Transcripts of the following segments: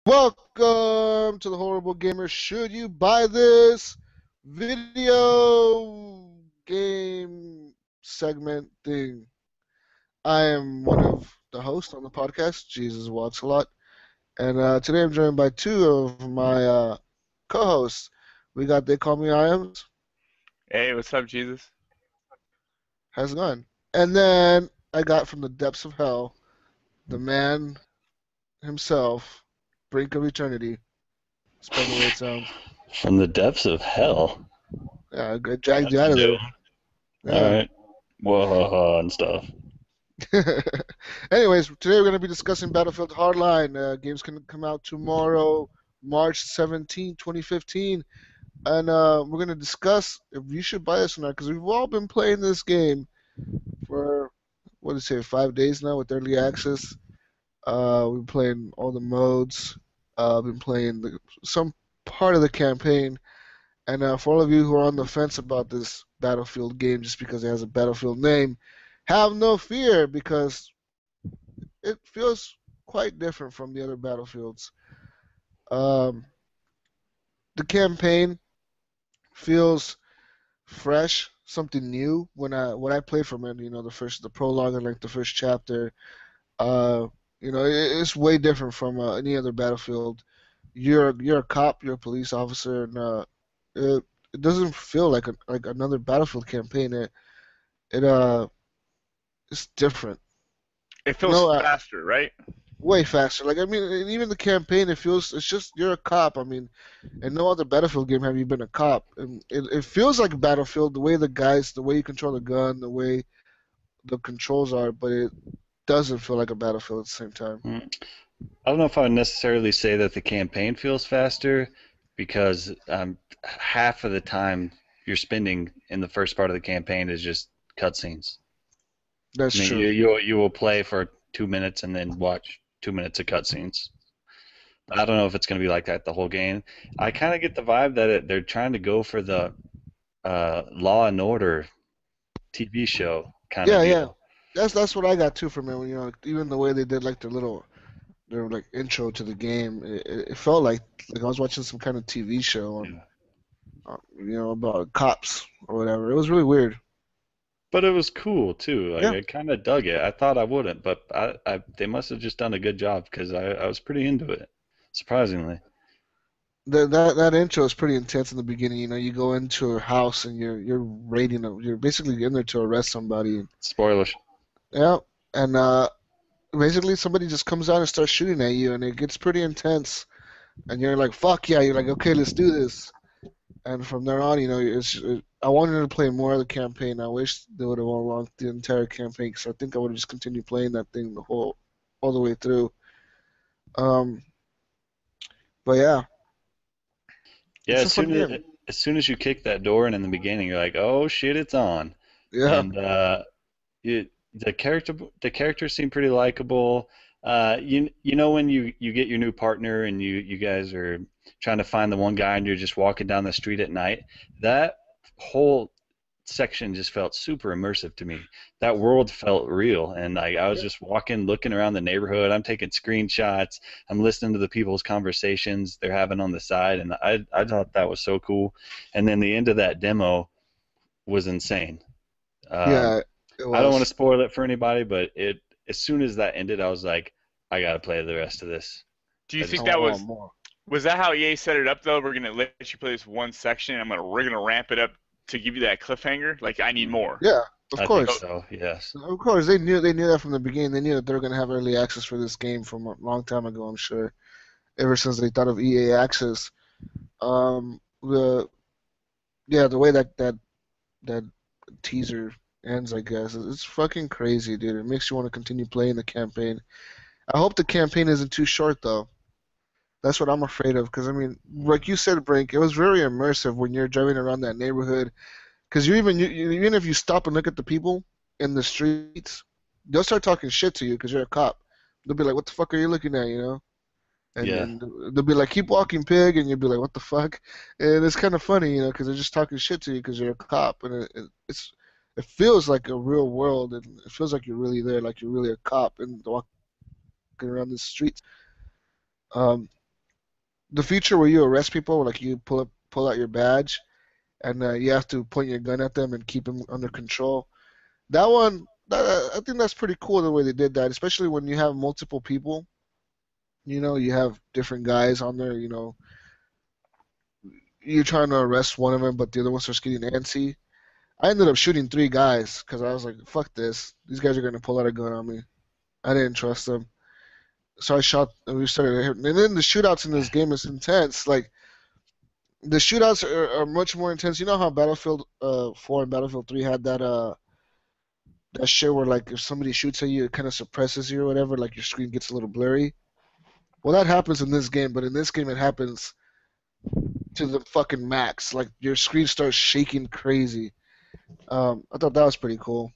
Welcome to the Horrible Gamer. Should you buy this video game segment thing? I am one of the hosts on the podcast, Jesuswalksalot, and today I'm joined by two of my co-hosts. We got theycallmeiams. Hey, what's up, Jesus? How's it going? And then I got from the depths of hell, the man himself, BrinkofEternity. Spell the way it sounds. From the depths of hell. Yeah, I dragged you That's out of there. new. Yeah. All right. Whoa, and stuff. Anyways, today we're going to be discussing Battlefield Hardline. Game's going to come out tomorrow, March 17, 2015. And we're going to discuss if you should buy this or not, because we've all been playing this game for, what did it say, 5 days now with early access. We've been playing all the modes. Been playing some part of the campaign. And for all of you who are on the fence about this Battlefield game just because it has a Battlefield name, have no fear because it feels quite different from the other Battlefields. The campaign feels fresh, something new. When I play from it, the prologue and like the first chapter, it's way different from any other Battlefield. You're a cop, you're a police officer, and it doesn't feel like another Battlefield campaign. It's different. It feels No, faster, right? way faster. Like I mean, and even the campaign, it's just you're a cop. I mean, in no other Battlefield game have you been a cop, and it feels like Battlefield the way the way you control the gun, the way the controls are, but it doesn't feel like a Battlefield at the same time. I don't know if I would necessarily say that the campaign feels faster because half of the time you're spending in the first part of the campaign is just cutscenes. That's I mean, true. you will play for 2 minutes and then watch 2 minutes of cutscenes. I don't know if it's going to be like that the whole game. I kind of get the vibe that they're trying to go for the Law and Order TV show kind of Yeah, yeah. deal. That's what I got too from it. Even the way they did like their like intro to the game, it felt like I was watching some kind of TV show on, about cops or whatever. It was really weird. But it was cool too. Like, Yeah. I kind of dug it. I thought I wouldn't, but they must have just done a good job because I was pretty into it, surprisingly. That intro is pretty intense in the beginning. You go into a house and you're raiding them. You're basically in there to arrest somebody. Spoilers. Yeah, and basically somebody just comes out and starts shooting at you, and it gets pretty intense. And you're like, "Fuck yeah!" You're like, "Okay, let's do this." And from there on, I wanted to play more of the campaign. I wish they would have unlocked the entire campaign because I think I would have just continued playing that thing all the way through. Um, but yeah, Yeah, it's a fun game. as soon as you kick that door in the beginning, you're like, oh shit, it's on. Yeah, And the characters seem pretty likable. You know when you get your new partner and you guys are trying to find the one guy and you're just walking down the street at night. That whole section just felt super immersive to me. That world felt real, and I was just walking, looking around the neighborhood. I'm taking screenshots. I'm listening to the people's conversations they're having on the side, and I thought that was so cool. And then the end of that demo was insane. Um, yeah, it I don't want was. to spoil it for anybody, but as soon as that ended, I was like, I gotta play the rest of this. Do you I think just I that want was more. was that how EA set it up though? We're gonna let you play this one section, and we're gonna ramp it up to give you that cliffhanger. Like I need more. Yeah, of I think So, course. so. Yes. Of course, they knew that from the beginning. They knew that they were gonna have early access for this game from a long time ago. I'm sure, ever since they thought of EA Access. The Yeah, the way that teaser ends, I guess, it's fucking crazy, dude. It makes you want to continue playing the campaign. I hope the campaign isn't too short, though. That's what I'm afraid of, because I mean, like you said, Brink, it was very immersive when you're driving around that neighborhood. Because even if you stop and look at the people in the streets, they'll start talking shit to you because you're a cop. They'll be like, "What the fuck are you looking at?" And Yeah. and they'll be like, "Keep walking, pig," and you'll be like, "What the fuck?" And it's kind of funny, because they're just talking shit to you because you're a cop, and it feels like a real world, and it feels like you're really there, like you're really a cop and walking around the streets. Um, the feature where you arrest people, like you pull out your badge, and you have to point your gun at them and keep them under control. That one, I think that's pretty cool the way they did that, especially when you have multiple people. You know, you have different guys on there. You know, you're trying to arrest one of them, but the other one starts getting antsy. I ended up shooting 3 guys because I was like, "Fuck this! These guys are gonna pull out a gun on me." I didn't trust them, so I shot. And we started hitting. And then the shootouts in this game is intense. Like the shootouts are much more intense. You know how Battlefield 4 and Battlefield 3 had that shit where like if somebody shoots at you, it kind of suppresses you or whatever. Like your screen gets a little blurry. Well, that happens in this game, but in this game it happens to the fucking max. Like your screen starts shaking crazy. I thought that was pretty cool.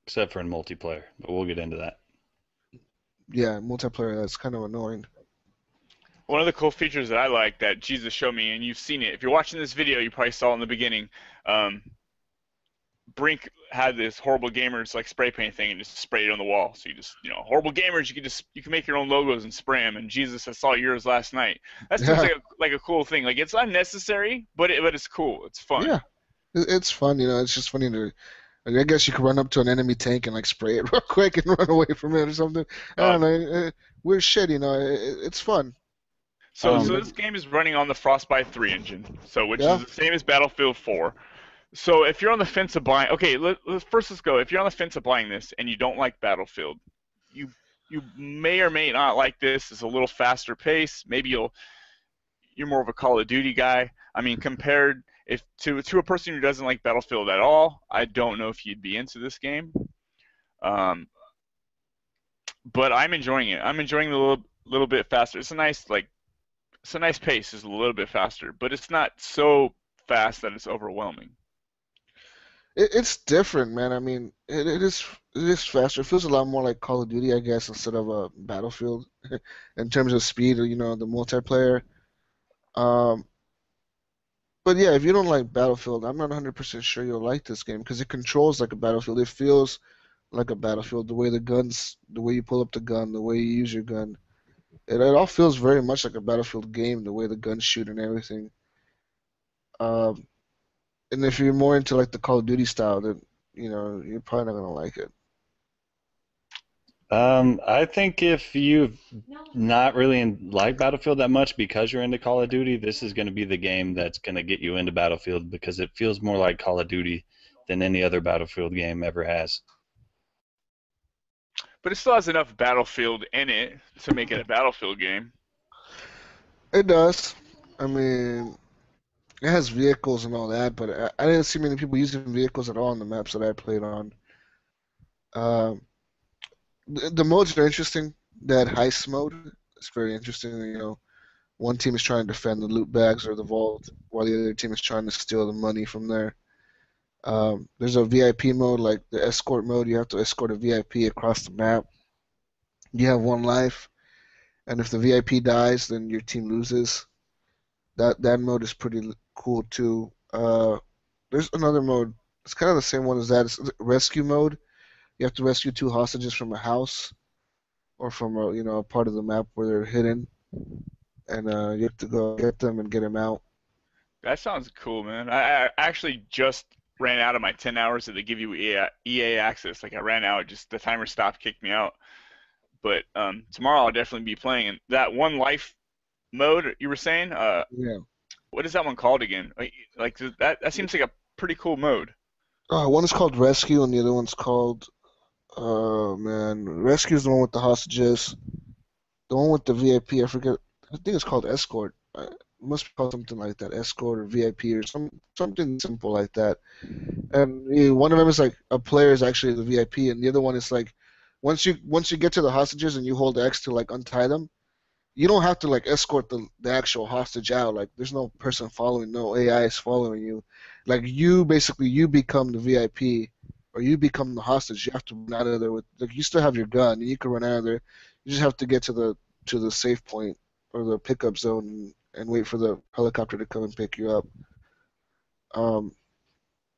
Except for in multiplayer, but we'll get into that. Yeah, multiplayer, that's kind of annoying. One of the cool features that I like that Jesus showed me, and you've seen it. If you're watching this video, you probably saw it in the beginning. Brink had this horrible Gamerz like spray paint thing and just sprayed it on the wall. So you just, horrible Gamerz. You can make your own logos and spray them. And Jesus, I saw yours last night. That seems like a cool thing. Like it's unnecessary, but it's cool. It's fun. Yeah, it's fun. It's just funny to. I guess you could run up to an enemy tank and like spray it real quick and run away from it or something. I don't know. Weird shit. It's fun. So this game is running on the Frostbite 3 engine, which is the same as Battlefield 4. So if you're on the fence of buying, okay, let's go. If you're on the fence of buying this and you don't like Battlefield, you may or may not like this. It's a little faster pace. Maybe you're more of a Call of Duty guy. I mean, compared to a person who doesn't like Battlefield at all, I don't know if you'd be into this game. But I'm enjoying it. I'm enjoying the little bit faster. It's a nice pace. It's a little bit faster, but it's not so fast that it's overwhelming. It's different, man. I mean, it is faster. It feels a lot more like Call of Duty, I guess, instead of a Battlefield in terms of speed or the multiplayer. But yeah, if you don't like Battlefield, I'm not 100% sure you'll like this game because it controls like a Battlefield. It feels like a Battlefield. The way the way you pull up the gun, the way you use your gun, it all feels very much like a Battlefield game. The way the guns shoot and everything. And if you're more into like the Call of Duty style, then you're probably not gonna like it. I think if you've not really like Battlefield that much because you're into Call of Duty, this is going to be the game that's going to get you into Battlefield because it feels more like Call of Duty than any other Battlefield game ever has. But it still has enough Battlefield in it to make it a Battlefield game. It does. I mean, it has vehicles and all that, but I didn't see many people using vehicles at all on the maps that I played on. The modes are interesting. That heist mode is very interesting. One team is trying to defend the loot bags or the vault, while the other team is trying to steal the money from there. There's a VIP mode, like the escort mode. You have to escort a VIP across the map. You have 1 life, and if the VIP dies, then your team loses. That mode is pretty cool too. There's another mode. It's kind of the same one as that. It's rescue mode. You have to rescue 2 hostages from a house or from a part of the map where they're hidden, and you have to go get them and get them out. That sounds cool, man. I actually just ran out of my 10 hours that they give you EA access. Like I ran out, just the timer stopped, kicked me out. But tomorrow I'll definitely be playing. And that 1 life mode you were saying, Yeah. what is that one called again? Like that seems like a pretty cool mode. One is called Rescue, and the other one's called, oh man, Rescue is the one with the hostages. The one with the VIP, I forget. I think it's called Escort. It must be called something like that, Escort or VIP or something simple like that. And one of them is like a player is actually the VIP, and the other one is like once you get to the hostages and you hold X to like untie them, you don't have to like escort the actual hostage out. Like there's no person following, no AI is following you. Like you become the VIP or you become the hostage. You have to run out of there with you still have your gun and you can run out of there. You just have to get to the safe point or the pickup zone and wait for the helicopter to come and pick you up.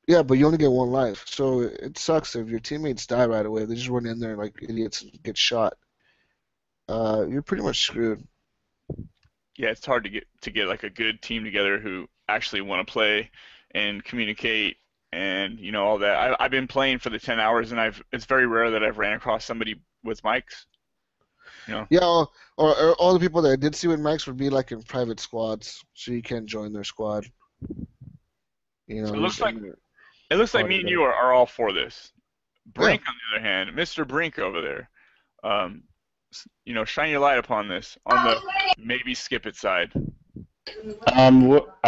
Yeah, but you only get 1 life, so it sucks if your teammates die right away. They just run in there like idiots and get shot. You're pretty much screwed. yeah, it's hard to get like a good team together who actually want to play and communicate and all that. I've been playing for the 10 hours and it's very rare that I've ran across somebody with mics. Yeah, or all the people that I did see with mics would be like in private squads, so you can't join their squad. So Just it looks like me and you are all for this. Brink, on the other hand, Mr. Brink over there, shine your light upon this on the maybe skip it side. I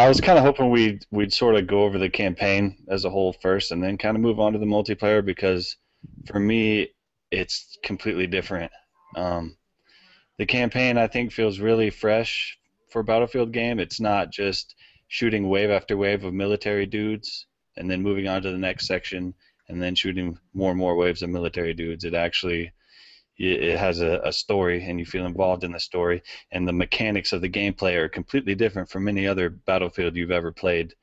was kind of hoping we'd sort of go over the campaign as a whole first, and then kind of move on to the multiplayer, because for me, it's completely different. The campaign, I think, feels really fresh for a Battlefield game. It's not just shooting wave after wave of military dudes and then moving on to the next section and then shooting more and more waves of military dudes. It has a story, and you feel involved in the story, and the mechanics of the gameplay are completely different from any other Battlefield you've ever played.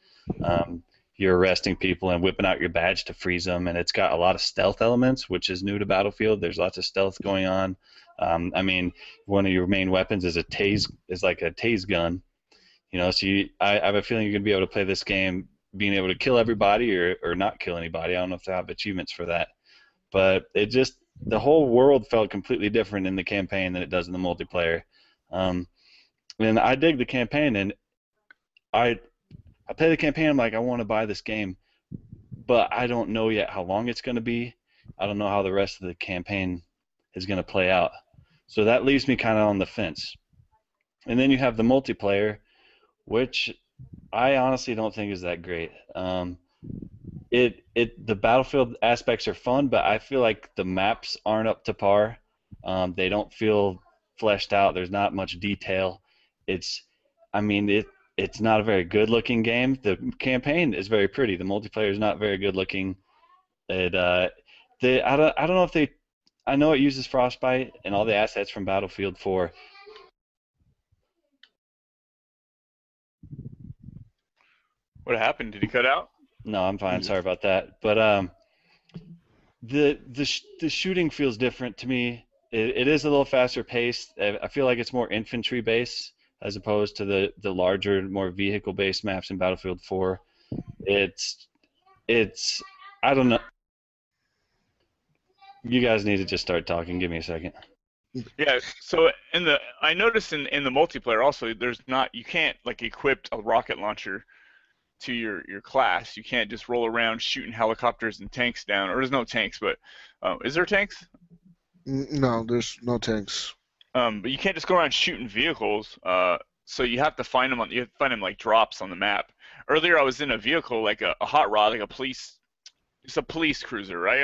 You're arresting people and whipping out your badge to freeze them, and it's got a lot of stealth elements, which is new to Battlefield. There's lots of stealth going on. I mean, one of your main weapons is like a tase gun. So I have a feeling you're going to be able to play this game being able to kill everybody or not kill anybody. I don't know if they have achievements for that. But the whole world felt completely different in the campaign than it does in the multiplayer. And I dig the campaign, and I play the campaign, I'm like, I want to buy this game, but I don't know yet how long it's going to be. I don't know how the rest of the campaign is going to play out. So that leaves me kind of on the fence. And then you have the multiplayer, which I honestly don't think is that great. The Battlefield aspects are fun, but I feel like the maps aren't up to par. They don't feel fleshed out. There's not much detail. It's not a very good-looking game. The campaign is very pretty. The multiplayer is not very good-looking. I don't know if they. I know it uses Frostbite and all the assets from Battlefield 4. What happened? Did he cut out? No, I'm fine. Sorry about that. But the shooting feels different to me. It is a little faster paced. I feel like it's more infantry based as opposed to the larger, more vehicle based maps in Battlefield 4. It's I don't know. You guys need to just start talking. Give me a second. Yeah. So I noticed in the multiplayer also you can't like equip a rocket launcher to your class. You can't just roll around shooting helicopters and tanks down. Or there's no tanks, but is there tanks? No, there's no tanks. But you can't just go around shooting vehicles. So you have to find them. You have to find them like drops on the map. Earlier, I was in a vehicle like a hot rod, like it's a police cruiser, right?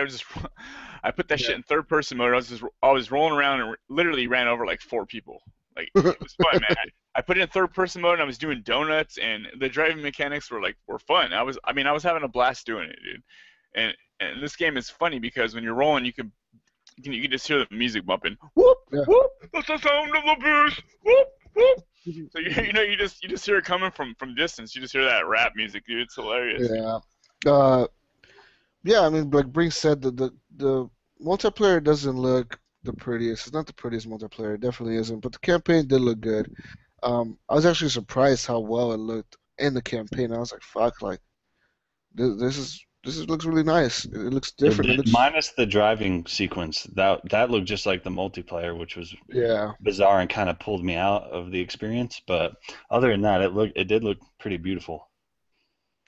I put that shit in third person mode. I was rolling around and literally ran over like 4 people. Like it was fun, man. I put it in third person mode and I was doing donuts, and the driving mechanics were fun. I was having a blast doing it, dude. And this game is funny because when you're rolling, you can just hear the music bumping. Whoop whoop. That's the sound of the beast. Whoop whoop. So you just hear it coming from distance. You just hear that rap music, dude. It's hilarious. Yeah. Yeah, I mean, like Brink said, the multiplayer doesn't look the prettiest. It's not the prettiest multiplayer. It definitely isn't. But the campaign did look good. I was actually surprised how well it looked in the campaign. I was like, "Fuck! Like, this looks really nice. It looks different." Minus the driving sequence, that looked just like the multiplayer, which was bizarre and kind of pulled me out of the experience. But other than that, it did look pretty beautiful.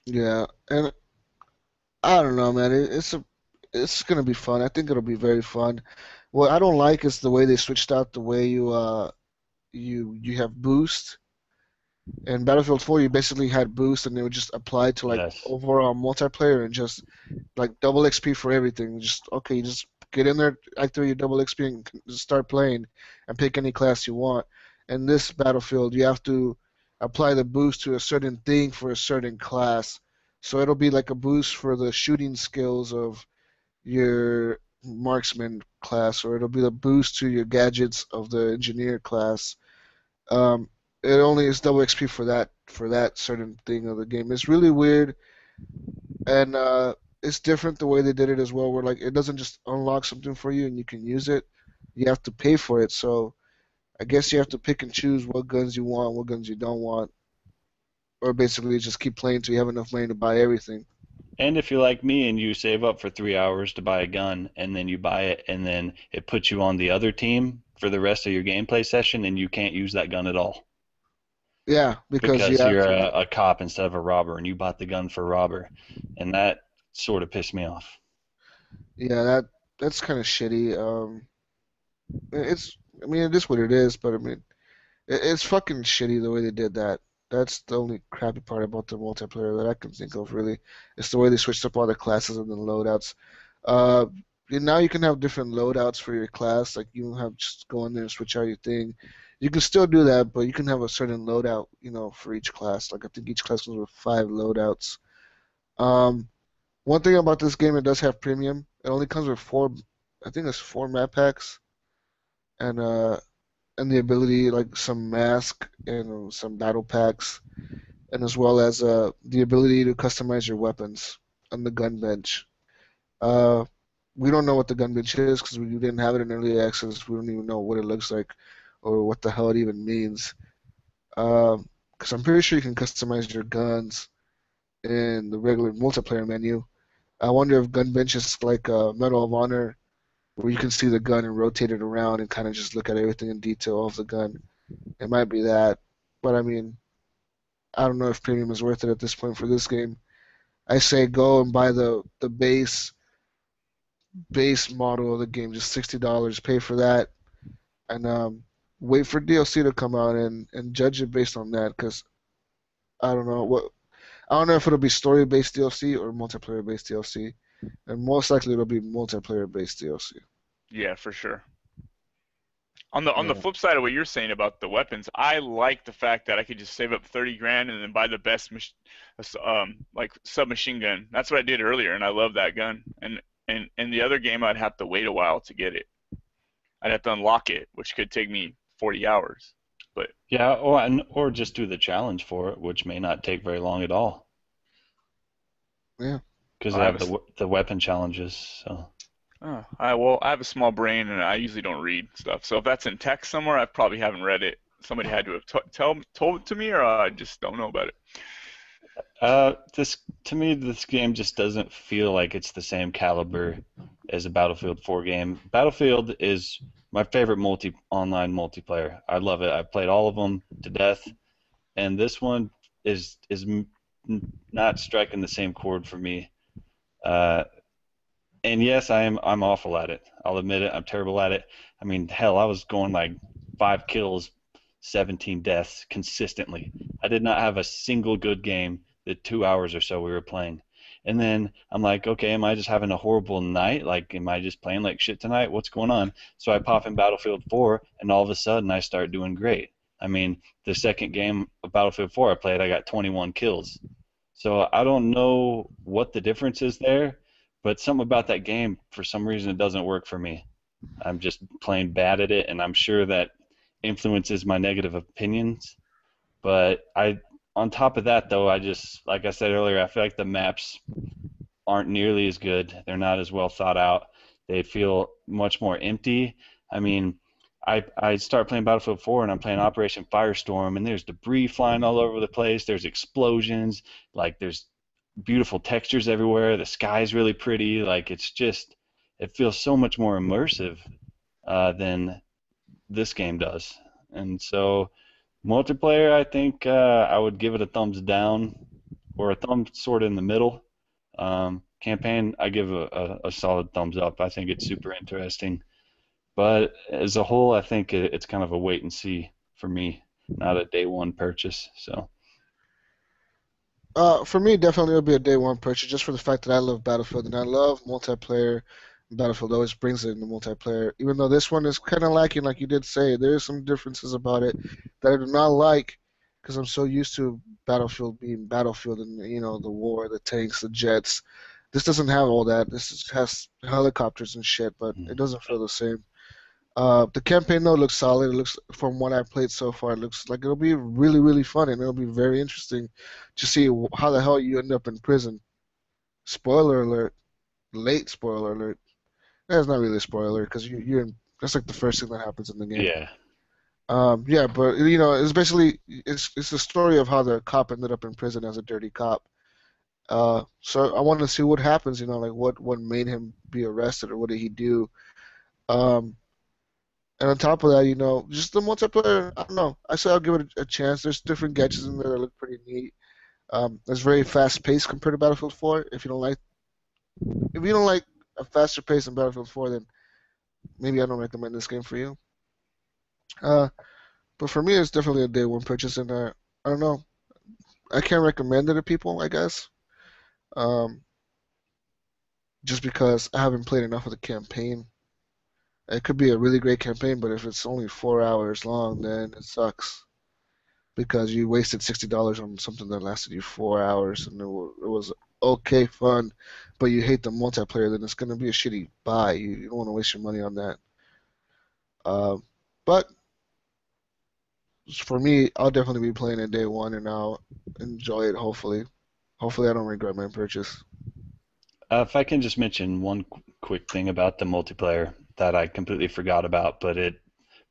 Yeah, and I don't know, man. It's gonna be fun. I think it'll be very fun. What I don't like is the way they switched out the way you have boost. In Battlefield 4, you basically had boost, and they would just apply to overall multiplayer and just like double XP for everything. You just get in there, activate your double XP, and just start playing, and pick any class you want. In this Battlefield, you have to apply the boost to a certain thing for a certain class. So it'll be like a boost for the shooting skills of your marksman class, or it'll be the boost to your gadgets of the engineer class. It only is double XP for that certain thing of the game. It's really weird, and it's different the way they did it as well. Where like it doesn't just unlock something for you and you can use it. You have to pay for it. So I guess you have to pick and choose what guns you want, what guns you don't want, or basically just keep playing until you have enough money to buy everything. And if you're like me and you save up for 3 hours to buy a gun and then you buy it and then it puts you on the other team for the rest of your gameplay session and you can't use that gun at all Yeah, because you because have you're to. a cop instead of a robber and you bought the gun for robber. And that sort of pissed me off. Yeah, that's kind of shitty. It's I mean it is what it is, but I mean it's fucking shitty the way they did that. That's the only crappy part about the multiplayer that I can think of, really. It's the way they switched up all the classes and the loadouts. Uh, Now you can have different loadouts for your class. Like you don't have just go in there and switch out your thing. You can still do that, but you can have a certain loadout, for each class. Like I think each class comes with 5 loadouts. Um, One thing about this game, it does have premium. It only comes with four, I think it's 4 map packs, and and the ability like some mask and some battle packs, and as well as the ability to customize your weapons on the gun bench. Uh, we don't know what the gun bench is because we didn't have it in early access. We don't even know what it looks like or what the hell it even means. Because I'm pretty sure you can customize your guns in the regular multiplayer menu. I wonder if gun bench is like a Medal of Honor where you can see the gun and rotate it around and kind of just look at everything in detail of the gun. It might be that, but I mean, I don't know if premium is worth it at this point for this game. I say go and buy the base model of the game, just $60. Pay for that, and wait for DLC to come out and judge it based on that. Because I don't know if it'll be story based DLC or multiplayer based DLC, and most likely it'll be multiplayer based DLC. Yeah, for sure. On the Yeah. flip side of what you're saying about the weapons, I like the fact that I could just save up 30 grand and then buy the best like submachine gun. That's what I did earlier, and I love that gun. And in the other game, I'd have to wait a while to get it. I'd have to unlock it, which could take me 40 hours. But Yeah, or just do the challenge for it, which may not take very long at all Yeah. because they I have have the weapon challenges. So. I have a small brain and I usually don't read stuff. So if that's in text somewhere, I probably haven't read it. Somebody had to have told it to me, or I just don't know about it. This to me, this game just doesn't feel like it's the same caliber as a Battlefield 4 game. Battlefield is my favorite online multiplayer. I love it. I've played all of them to death, and this one is not striking the same chord for me. And yes, I'm awful at it. I'll admit it. I'm terrible at it. I mean, hell, I was going like 5 kills, 17 deaths consistently. I did not have a single good game the 2 hours or so we were playing. And then I'm like, okay, am I just having a horrible night? Like, am I just playing like shit tonight? What's going on? So I pop in Battlefield 4, and all of a sudden I start doing great. I mean, the second game of Battlefield 4 I played, I got 21 kills. So I don't know what the difference is there, but something about that game, for some reason, it doesn't work for me. I'm just plain bad at it, and I'm sure that influences my negative opinions. But on top of that, though, like I said earlier, I feel like the maps aren't nearly as good. They're not as well thought out. They feel much more empty. I mean, I start playing Battlefield 4 and I'm playing Operation Firestorm, and there's debris flying all over the place. There's explosions. Like there's beautiful textures everywhere. The sky's really pretty. Like it feels so much more immersive than this game does. And so multiplayer, I think I would give it a thumbs down or a thumb sort of in the middle. Campaign, I give a solid thumbs up. I think it's super interesting. But as a whole, I think it's kind of a wait and see for me, not a day one purchase. So. For me, definitely it'll be a day one purchase just for the fact that I love Battlefield and I love multiplayer. Battlefield always brings it in the multiplayer. Even though this one is kind of lacking, like you did say, there are some differences about it that I do not like because I'm so used to Battlefield being Battlefield and the war, the tanks, the jets. This doesn't have all that. Has helicopters and shit, but it doesn't feel the same. The campaign though looks solid. It looks, from what I've played so far, it looks like it'll be really, really fun and it'll be very interesting to see how the hell you end up in prison. Spoiler alert, late spoiler alert. That's not really a spoiler because you're in, that's like the first thing that happens in the game. Yeah. Yeah, but it's basically it's the story of how the cop ended up in prison as a dirty cop. So I want to see what happens. Like what made him be arrested or what did he do? Um, and on top of that, just the multiplayer. I don't know. I say I'll give it a chance. There's different gadgets in there that look pretty neat. It's very fast paced compared to Battlefield 4. If you don't like a faster pace than Battlefield 4, then maybe I don't recommend this game for you. Uh, but for me, it's definitely a day one purchase, and I don't know. I can't recommend it to people, I guess, um, just because I haven't played enough of the campaign. It could be a really great campaign, but if it's only 4 hours long, then it sucks because you wasted $60 on something that lasted you 4 hours, and it was okay fun, but you hate the multiplayer, then it's gonna be a shitty buy. You don't want to waste your money on that. But for me, I'll definitely be playing it day one, and I'll enjoy it. Hopefully, I don't regret my purchase. If I can just mention one quick thing about the multiplayer that I completely forgot about, but it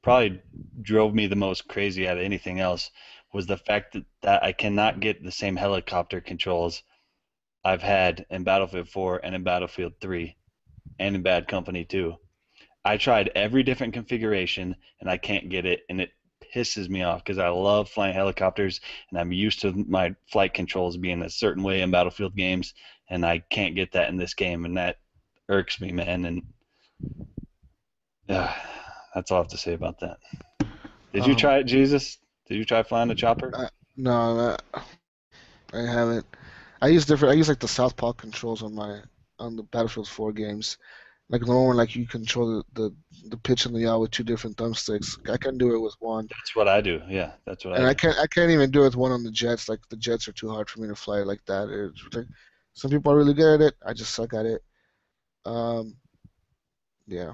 probably drove me the most crazy out of anything else, was the fact that I cannot get the same helicopter controls I've had in Battlefield 4 and in Battlefield 3 and in Bad Company 2. I tried every different configuration and I can't get it, and it pisses me off because I love flying helicopters and I'm used to my flight controls being a certain way in Battlefield games, and I can't get that in this game, and that irks me, man. And uh, that's all I have to say about that. Did you Um, try it, Jesus? Did you try flying a chopper? no, I haven't. I use like the Southpaw controls on the Battlefield 4 games. Like the one where like you control the pitch and the yaw with two different thumbsticks. I can do it with one, That's what I do. Yeah, that's what I and I do. can't even do it with one on the jets. Like the jets are too hard for me to fly like that. Some people are really good at it. I just suck at it. Um, yeah.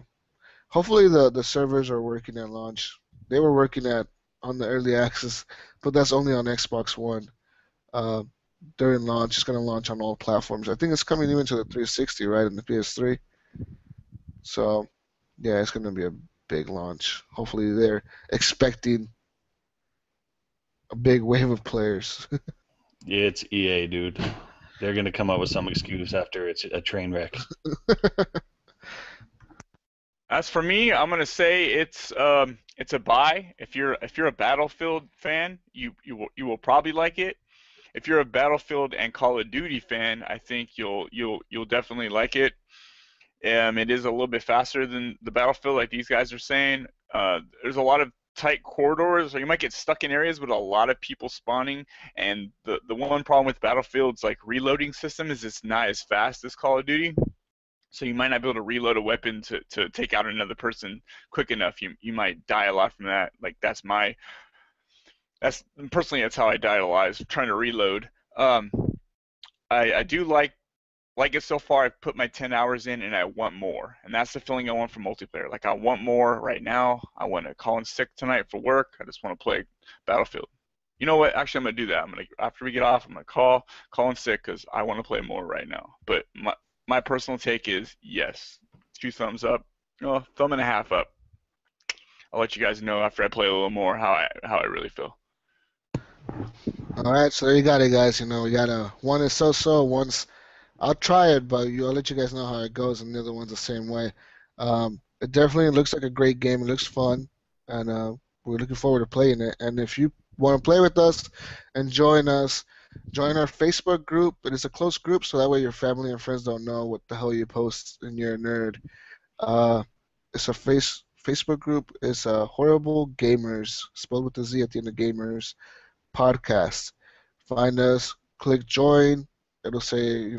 Hopefully the servers are working at launch. They were working at on the early access, but that's only on Xbox One. Uh, During launch, it's going to launch on all platforms. I think it's coming even to the 360, right, and the PS3. So, yeah, it's going to be a big launch. Hopefully, they're expecting a big wave of players. It's EA, dude. They're gonna come up with some excuse after it's a train wreck. As for me, I'm gonna say it's a buy. If you're a Battlefield fan, you will probably like it. If you're a Battlefield and Call of Duty fan, I think you'll definitely like it. It is a little bit faster than the Battlefield, like these guys are saying. There's a lot of tight corridors, so you might get stuck in areas with a lot of people spawning. And the one problem with Battlefield's like reloading system is it's not as fast as Call of Duty. So you might not be able to reload a weapon to take out another person quick enough. You might die a lot from that. Like that's personally that's how I die a lot, is trying to reload. I do like it so far. I've put my 10 hours in and I want more. And that's the feeling I want from multiplayer. Like I want more right now. I want to call in sick tonight for work. I just want to play Battlefield. You know what? Actually, I'm gonna do that. After we get off, I'm gonna call in sick because I want to play more right now. But my personal take is yes. 2 thumbs up. Oh, thumb and a half up. I'll let you guys know after I play a little more how I really feel. All right, so there you got it, guys. We got one is so-so, one's I'll try it, but I'll let you guys know how it goes, and the other one's the same way. It definitely looks like a great game. It looks fun, and we're looking forward to playing it. And if you want to play with us and join us, join our Facebook group. It is a close group, so that way your family and friends don't know what the hell you post and you're a nerd. Uh, it's a Facebook group. It's Horrible Gamers, spelled with a Z at the end of Gamers podcast. Find us, click join. It'll say,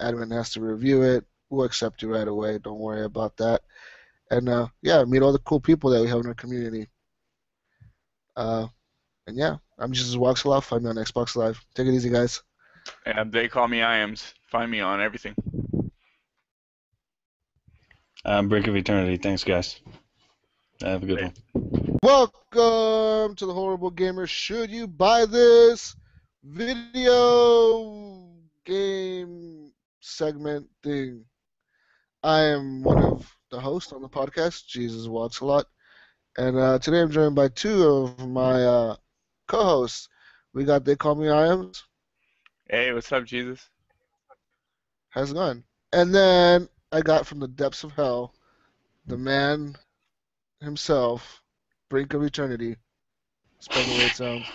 admin has to review it. We'll accept you right away. Don't worry about that. And yeah, meet all the cool people that we have in our community. And yeah, I'm Jesuswalksalot. Find me on Xbox Live. Take it easy, guys. And they call me IAMS. Find me on everything. BrinkofEternity. Thanks, guys. Have a good one. Welcome to the Horrible Gamer. Should you buy this video game segment thing? I am one of the hosts on the podcast, Jesuswalksalot, And today I'm joined by two of my co-hosts. We got theycallmeiams. Hey, what's up, Jesus? How's it going? And then I got from the depths of hell, the man himself, BrinkofEternity. Spell the way it sounds.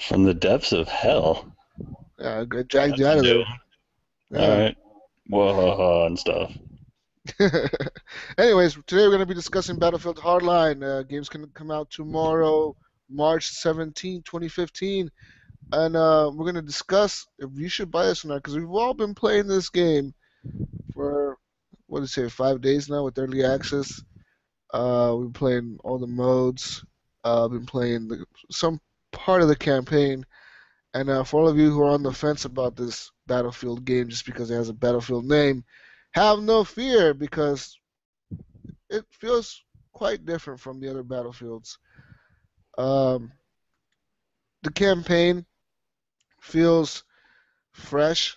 From the depths of hell. Yeah, I dragged you out of there. Yeah. All right. Whoa, and stuff. Anyways, today we're going to be discussing Battlefield Hardline. Game's going to come out tomorrow, March 17, 2015. And we're going to discuss if you should buy this or not, because we've all been playing this game for, 5 days now with early access. We've been playing all the modes. Been playing some part of the campaign. And for all of you who are on the fence about this Battlefield game just because it has a Battlefield name, have no fear because it feels quite different from the other Battlefields. The campaign feels fresh